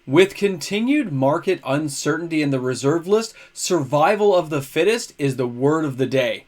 With continued market uncertainty in the reserve list, survival of the fittest is the word of the day.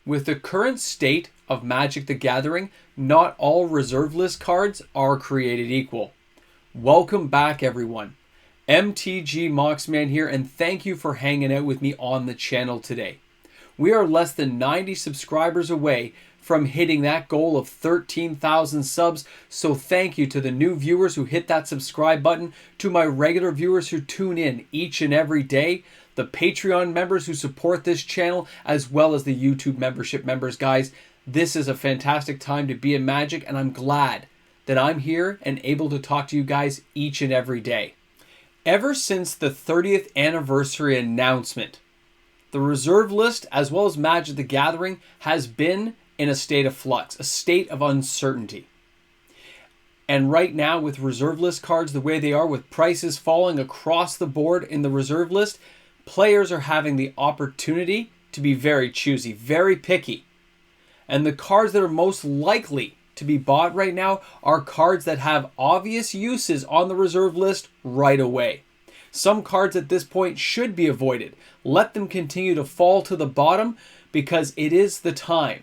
With the current state of Magic the Gathering, not all reserve list cards are created equal. Welcome back, everyone. MTG Moxman here, and thank you for hanging out with me on the channel today. We are less than 90 subscribers away from hitting that goal of 13,000 subs, so thank you to the new viewers who hit that subscribe button, to my regular viewers who tune in each and every day, the Patreon members who support this channel, as well as the YouTube membership members. Guys, this is a fantastic time to be in Magic, and I'm glad that I'm here and able to talk to you guys each and every day. Ever since the 30th anniversary announcement, the reserve list, as well as Magic the Gathering, has been in a state of flux, a state of uncertainty. And right now, with reserve list cards the way they are, with prices falling across the board in the reserve list, players are having the opportunity to be very choosy, very picky. And the cards that are most likely to be bought right now are cards that have obvious uses on the reserve list right away. Some cards at this point should be avoided. Let them continue to fall to the bottom because it is the time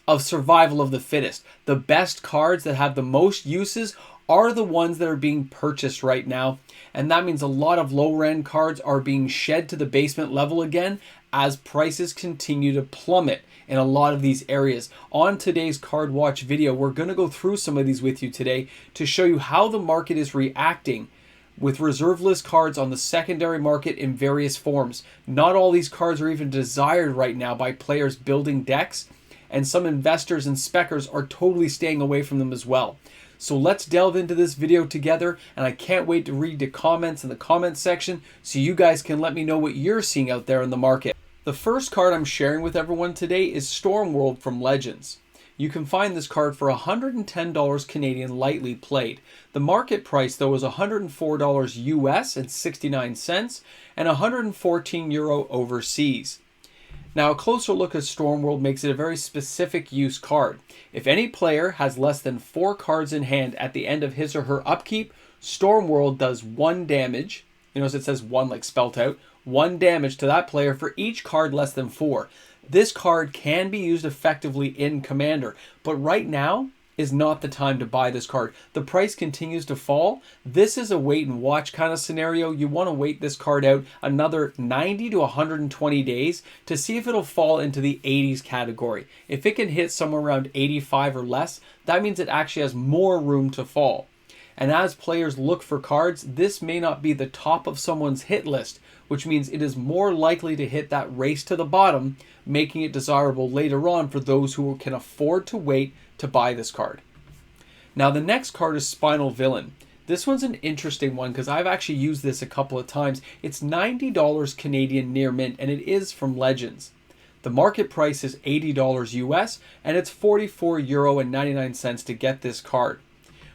of survival of the fittest. The best cards that have the most uses are the ones that are being purchased right now. And that means a lot of lower end cards are being shed to the basement level again as prices continue to plummet in a lot of these areas. On today's Card Watch video, we're going to go through some of these with you today to show you how the market is reacting with reserve list cards on the secondary market in various forms. Not all these cards are even desired right now by players building decks, and some investors and speccers are totally staying away from them as well. So let's delve into this video together, and I can't wait to read the comments in the comments section so you guys can let me know what you're seeing out there in the market. The first card I'm sharing with everyone today is Stormworld from Legends. You can find this card for $110 Canadian lightly played. The market price though is $104 US and 69 cents and €114 overseas. Now a closer look at Stormworld makes it a very specific use card. If any player has less than 4 cards in hand at the end of his or her upkeep, Stormworld does 1 damage. You notice it says 1 like spelt out. 1 damage to that player for each card less than 4. This card can be used effectively in Commander, but right now is not the time to buy this card. The price continues to fall. This is a wait and watch kind of scenario. You want to wait this card out another 90 to 120 days to see if it'll fall into the 80s category. If it can hit somewhere around 85 or less, that means it actually has more room to fall. And as players look for cards, this may not be the top of someone's hit list, which means it is more likely to hit that race to the bottom, making it desirable later on for those who can afford to wait to buy this card. Now the next card is Spinal Villain. This one's an interesting one because I've actually used this a couple of times. It's $90 Canadian near mint, and it is from Legends. The market price is $80 US, and it's €44.99 to get this card.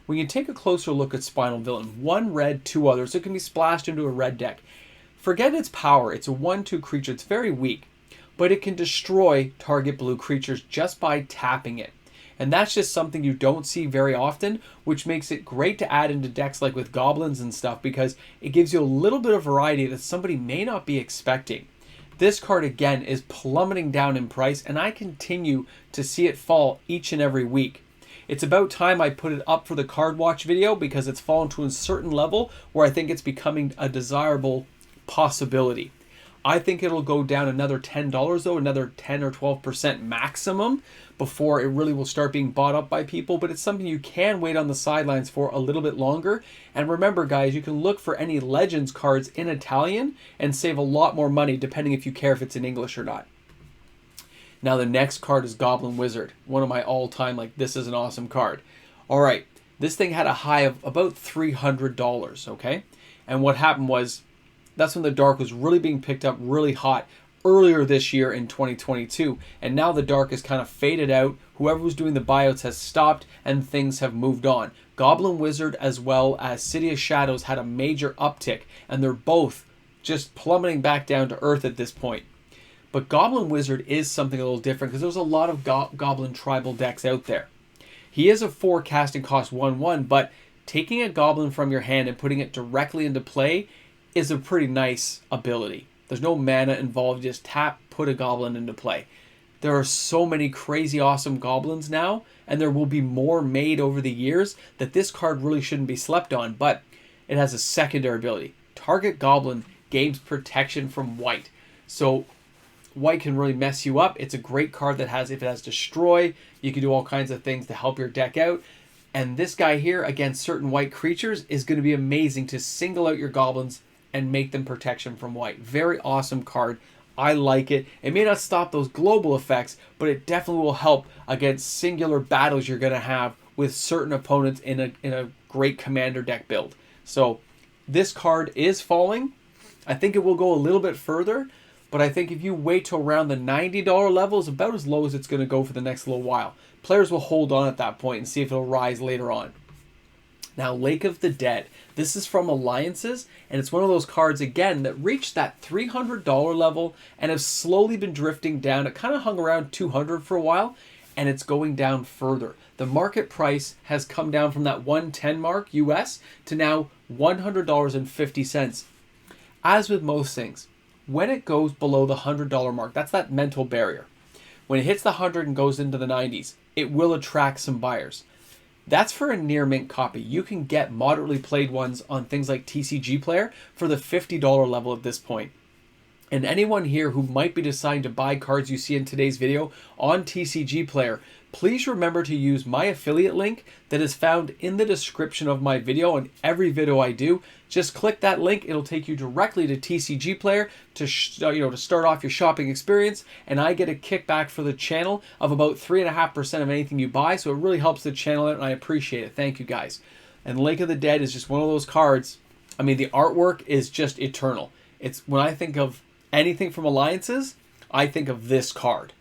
We can take a closer look at Spinal Villain. 1 red, 2 others. It can be splashed into a red deck. Forget its power. It's a 1/2 creature. It's very weak, but it can destroy target blue creatures just by tapping it. And that's just something you don't see very often, which makes it great to add into decks like with goblins and stuff because it gives you a little bit of variety that somebody may not be expecting. This card again is plummeting down in price, and I continue to see it fall each and every week. It's about time I put it up for the Card Watch video because it's fallen to a certain level where I think it's becoming a desirable possibility. I think it'll go down another $10 though, another 10 or 12% maximum before it really will start being bought up by people, but it's something you can wait on the sidelines for a little bit longer. And remember guys, you can look for any Legends cards in Italian and save a lot more money depending if you care if it's in English or not. Now the next card is Goblin Wizard, one of my all-time, like, this is an awesome card. All right, this thing had a high of about $300, okay? And what happened was, that's when the dark was really being picked up really hot earlier this year in 2022. And now the dark has kind of faded out. Whoever was doing the buyouts has stopped and things have moved on. Goblin Wizard as well as City of Shadows had a major uptick, and they're both just plummeting back down to earth at this point. But Goblin Wizard is something a little different because there's a lot of Goblin tribal decks out there. He is a 4 casting cost 1/1, but taking a Goblin from your hand and putting it directly into play is a pretty nice ability. There's no mana involved, just tap, put a Goblin into play. There are so many crazy awesome Goblins now, and there will be more made over the years, that this card really shouldn't be slept on, but it has a secondary ability. Target Goblin gains protection from white. So white can really mess you up. It's a great card that has, if it has Destroy, you can do all kinds of things to help your deck out. And this guy here, against certain white creatures, is going to be amazing to single out your Goblins and make them protection from white. Very awesome card. I like it. It may not stop those global effects, but it definitely will help against singular battles you're going to have with certain opponents in a great commander deck build. So this card is falling. I think it will go a little bit further, but I think if you wait till around the $90 level, is about as low as it's going to go for the next little while. Players will hold on at that point and see if it'll rise later on. Now, Lake of the Dead. This is from Alliances, and it's one of those cards, again, that reached that $300 level and have slowly been drifting down. It kind of hung around $200 for a while, and it's going down further. The market price has come down from that $110 mark US to now $100.50. As with most things, when it goes below the $100 mark, that's that mental barrier. When it hits the 100 and goes into the 90s, it will attract some buyers. That's for a near mint copy. You can get moderately played ones on things like TCG Player for the $50 level at this point. And anyone here who might be deciding to buy cards you see in today's video on TCG Player, please remember to use my affiliate link that is found in the description of my video. On every video I do, just click that link. It'll take you directly to TCG Player to start off your shopping experience, and I get a kickback for the channel of about 3.5% of anything you buy. So it really helps the channel out, and I appreciate it. Thank you guys. And Lake of the Dead is just one of those cards. I mean, the artwork is just eternal. It's when I think of anything from Alliances, I think of this card.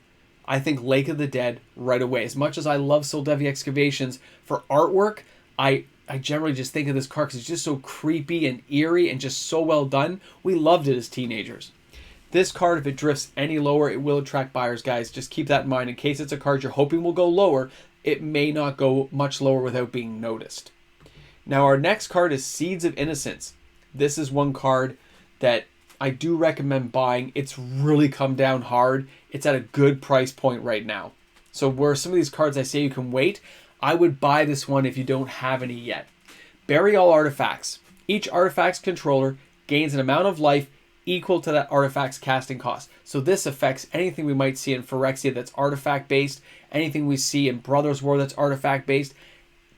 I think Lake of the Dead right away. As much as I love Soldevi Excavations, for artwork, I generally just think of this card because it's just so creepy and eerie and just so well done. We loved it as teenagers. This card, if it drifts any lower, it will attract buyers, guys. Just keep that in mind. In case it's a card you're hoping will go lower, it may not go much lower without being noticed. Now, our next card is Seeds of Innocence. This is one card that I do recommend buying. It's really come down hard. It's at a good price point right now. So where some of these cards I say you can wait, I would buy this one if you don't have any yet. Bury all artifacts. Each artifact's controller gains an amount of life equal to that artifact's casting cost. So this affects anything we might see in Phyrexia that's artifact based, anything we see in Brothers War that's artifact based.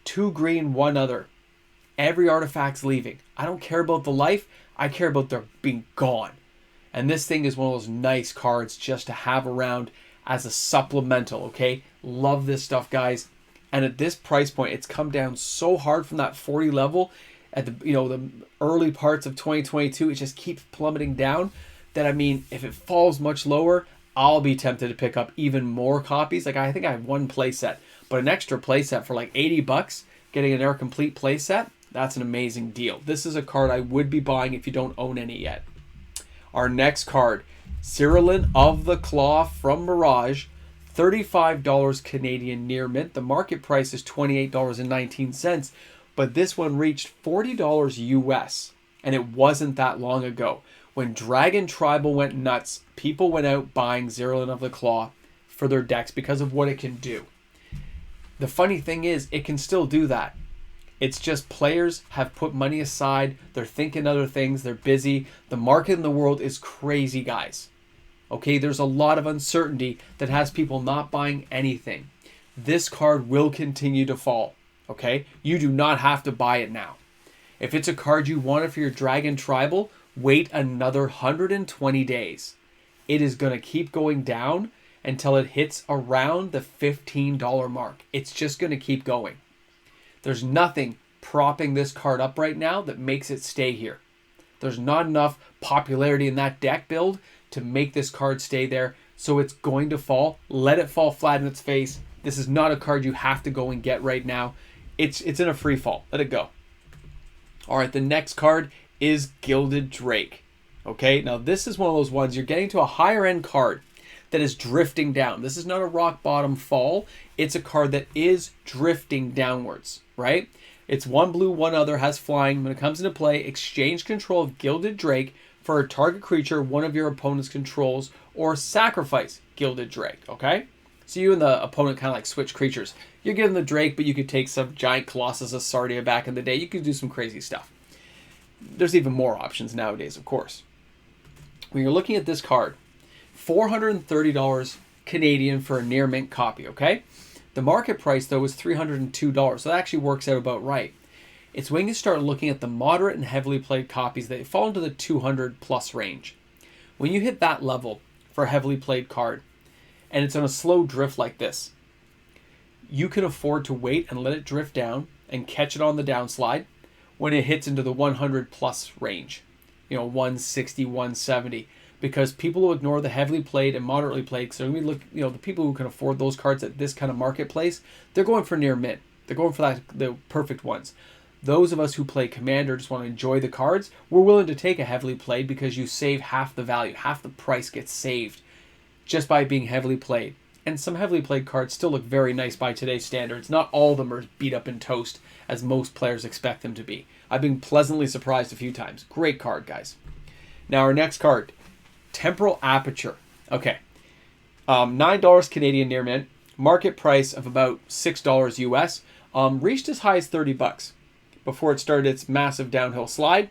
2 green, 1 other. Every artifact's leaving. I don't care about the life. I care about their being gone. And this thing is one of those nice cards just to have around as a supplemental, okay? Love this stuff, guys. And at this price point, it's come down so hard from that 40 level at the early parts of 2022. It just keeps plummeting down that, I mean, if it falls much lower, I'll be tempted to pick up even more copies. Like, I think I have 1 playset, but an extra playset for like 80 bucks, getting an Air Complete playset, that's an amazing deal. This is a card I would be buying if you don't own any yet. Our next card, Zirilan of the Claw from Mirage, $35 Canadian near mint. The market price is $28.19, but this one reached $40 US, and it wasn't that long ago. When Dragon Tribal went nuts, people went out buying Zirilan of the Claw for their decks because of what it can do. The funny thing is, it can still do that. It's just players have put money aside. They're thinking other things. They're busy. The market in the world is crazy, guys. Okay, there's a lot of uncertainty that has people not buying anything. This card will continue to fall. Okay, you do not have to buy it now. If it's a card you wanted for your Dragon Tribal, wait another 120 days. It is going to keep going down until it hits around the $15 mark. It's just going to keep going. There's nothing propping this card up right now that makes it stay here. There's not enough popularity in that deck build to make this card stay there, so it's going to fall. Let it fall flat in its face. This is not a card you have to go and get right now. It's in a free fall. Let it go. All right, the next card is Gilded Drake. Okay, now this is one of those ones you're getting to a higher end card that is drifting down. This is not a rock bottom fall. It's a card that is drifting downwards, right? It's one blue, one other, has flying. When it comes into play, exchange control of Gilded Drake for a target creature one of your opponent's controls, or sacrifice Gilded Drake, okay? So you and the opponent kind of like switch creatures. You're getting the Drake, but you could take some giant Colossus of Sardia back in the day. You could do some crazy stuff. There's even more options nowadays, of course. When you're looking at this card, $430 Canadian for a near mint copy, okay? The market price, though, is $302, so that actually works out about right. It's when you start looking at the moderate and heavily played copies that fall into the 200 plus range. When you hit that level for a heavily played card, and it's on a slow drift like this, you can afford to wait and let it drift down and catch it on the downslide when it hits into the 100 plus range. 160, 170. Because people will ignore the heavily played and moderately played. So when we look, the people who can afford those cards at this kind of marketplace, they're going for near mint. They're going for the perfect ones. Those of us who play Commander just want to enjoy the cards, we're willing to take a heavily played because you save half the value, half the price gets saved just by being heavily played. And some heavily played cards still look very nice by today's standards. Not all of them are beat up in toast as most players expect them to be. I've been pleasantly surprised a few times. Great card, guys. Now our next card, Temporal Aperture. Okay. $9 Canadian near mint. Market price of about $6 US. Reached as high as $30 before it started its massive downhill slide.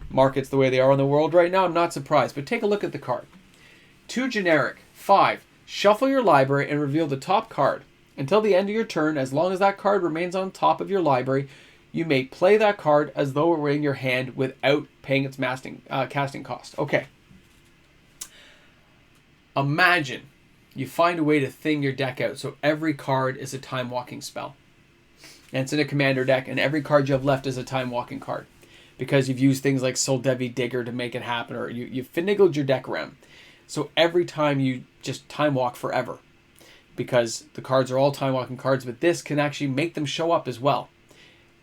Markets the way they are in the world right now, I'm not surprised. But take a look at the card. 2 generic. 5. Shuffle your library and reveal the top card. Until the end of your turn, as long as that card remains on top of your library, you may play that card as though it were in your hand without paying its casting cost. Okay. Imagine you find a way to thin your deck out so every card is a time walking spell. And it's in a commander deck, and every card you have left is a time walking card. Because you've used things like Soldevi Digger to make it happen, or you've finagled your deck around. So every time you just time walk forever. Because the cards are all time walking cards, but this can actually make them show up as well.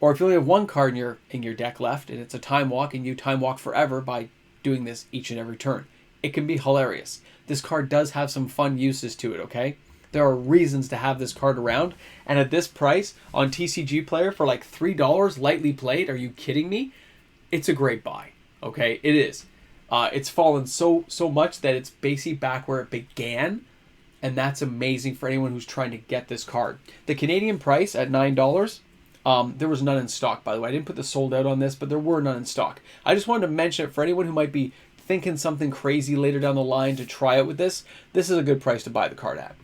Or if you only have one card in your deck left, and it's a time walk, and you time walk forever by doing this each and every turn. It can be hilarious. This card does have some fun uses to it, okay? There are reasons to have this card around. And at this price, on TCG Player for like $3 lightly played, are you kidding me? It's a great buy, okay? It is. It's fallen so much that it's basically back where it began. And that's amazing for anyone who's trying to get this card. The Canadian price at $9, there was none in stock, by the way. I didn't put the sold out on this, but there were none in stock. I just wanted to mention it for anyone who might be thinking something crazy later down the line to try it with this. This is a good price to buy the card at.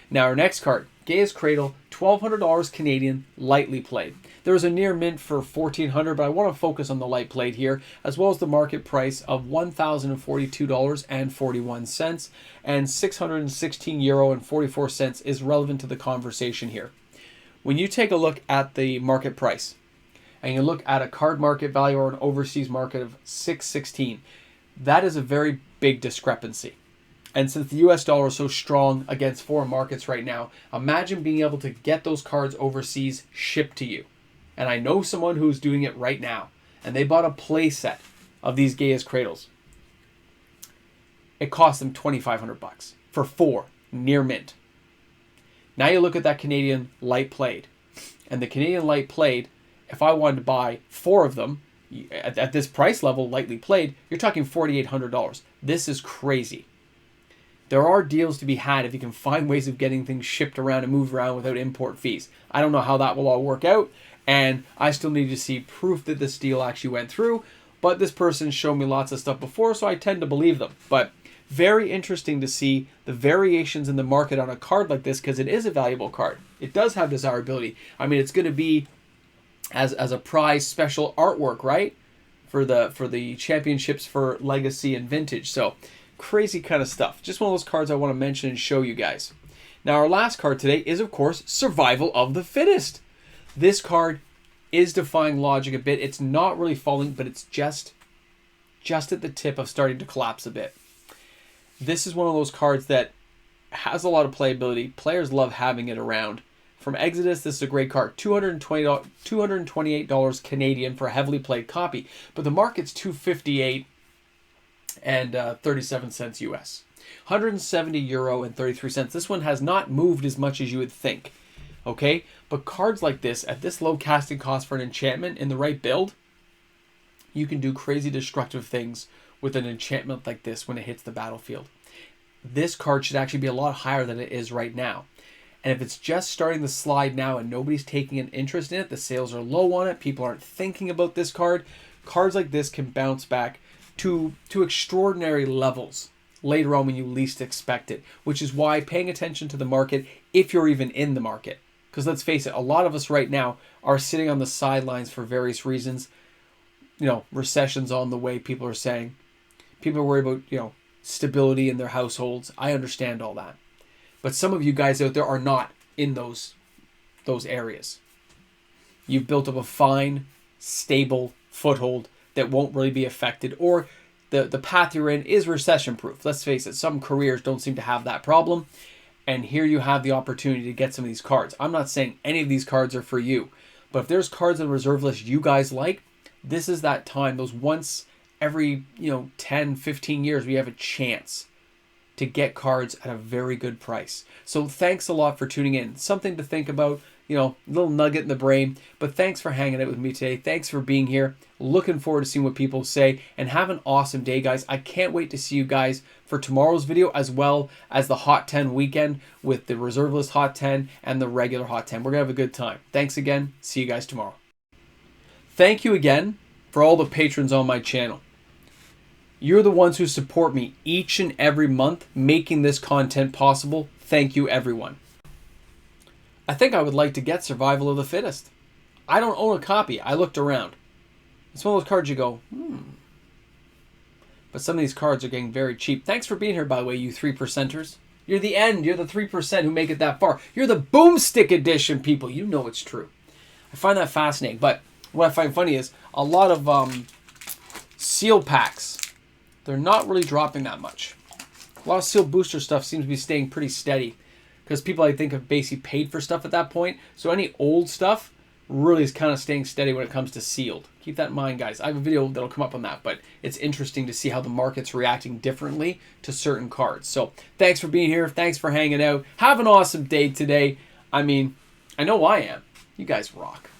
Now our next card, Gaea's Cradle, $1,200 Canadian, lightly played. There was a near mint for $1,400, but I want to focus on the light played here, as well as the market price of $1,042.41, and €616.44 is relevant to the conversation here. When you take a look at the market price, and you look at a card market value or an overseas market of $616, that is a very big discrepancy. And since the US dollar is so strong against foreign markets right now, imagine being able to get those cards overseas shipped to you. And I know someone who's doing it right now. And they bought a play set of these Gaea's Cradles. It cost them $2,500 for 4 near mint. Now you look at that Canadian light played. And the Canadian light played, if I wanted to buy 4 of them, at this price level, lightly played, you're talking $4,800. This is crazy. There are deals to be had if you can find ways of getting things shipped around and moved around without import fees. I don't know how that will all work out, and I still need to see proof that this deal actually went through, but this person showed me lots of stuff before, so I tend to believe them. But very interesting to see the variations in the market on a card like this, because it is a valuable card. It does have desirability. I mean, it's going to be as a prize special artwork, right? For the championships for Legacy and Vintage. So crazy kind of stuff. Just one of those cards I want to mention and show you guys. Now our last card today is, of course, Survival of the Fittest. This card is defying logic a bit. It's not really falling, but it's just at the tip of starting to collapse a bit. This is one of those cards that has a lot of playability. Players love having it around. From Exodus, this is a great card. $228 Canadian for a heavily played copy. But the market's $258 and 37 cents US. 170 euro and 33 cents. This one has not moved as much as you would think. Okay, but cards like this at this low casting cost for an enchantment in the right build, you can do crazy destructive things with an enchantment like this when it hits the battlefield. This card should actually be a lot higher than it is right now. And if it's just starting to slide now and nobody's taking an interest in it, the sales are low on it, people aren't thinking about this card, cards like this can bounce back to extraordinary levels later on when you least expect it, which is why paying attention to the market, if you're even in the market. Because let's face it, a lot of us right now are sitting on the sidelines for various reasons. You know, recession's on the way, people are saying. People are worried about, you know, stability in their households. I understand all that. But some of you guys out there are not in those areas. You've built up a fine, stable foothold that won't really be affected, or the path you're in is recession-proof. Let's face it, some careers don't seem to have that problem. And here you have the opportunity to get some of these cards. I'm not saying any of these cards are for you, but if there's cards on the reserve list you guys like, this is that time. Those once every 10, 15 years we have a chance to get cards at a very good price. So thanks a lot for tuning in. Something to think about, a little nugget in the brain. But thanks for hanging out with me today. Thanks for being here. Looking forward to seeing what people say. And have an awesome day, guys. I can't wait to see you guys for tomorrow's video, as well as the Hot 10 weekend with the Reserve List Hot 10 and the regular Hot 10. We're going to have a good time. Thanks again. See you guys tomorrow. Thank you again for all the patrons on my channel. You're the ones who support me each and every month, making this content possible. Thank you, everyone. I think I would like to get Survival of the Fittest. I don't own a copy. I looked around. It's one of those cards you go, But some of these cards are getting very cheap. Thanks for being here, by the way, you 3%ers. You're the end. You're the 3% who make it that far. You're the Boomstick Edition people. You know it's true. I find that fascinating. But what I find funny is a lot of seal packs, they're not really dropping that much. A lot of sealed booster stuff seems to be staying pretty steady because people, I think, have basically paid for stuff at that point. So any old stuff really is kind of staying steady when it comes to sealed. Keep that in mind, guys. I have a video that'll come up on that, but it's interesting to see how the market's reacting differently to certain cards. So thanks for being here. Thanks for hanging out. Have an awesome day today. I mean, I know I am. You guys rock.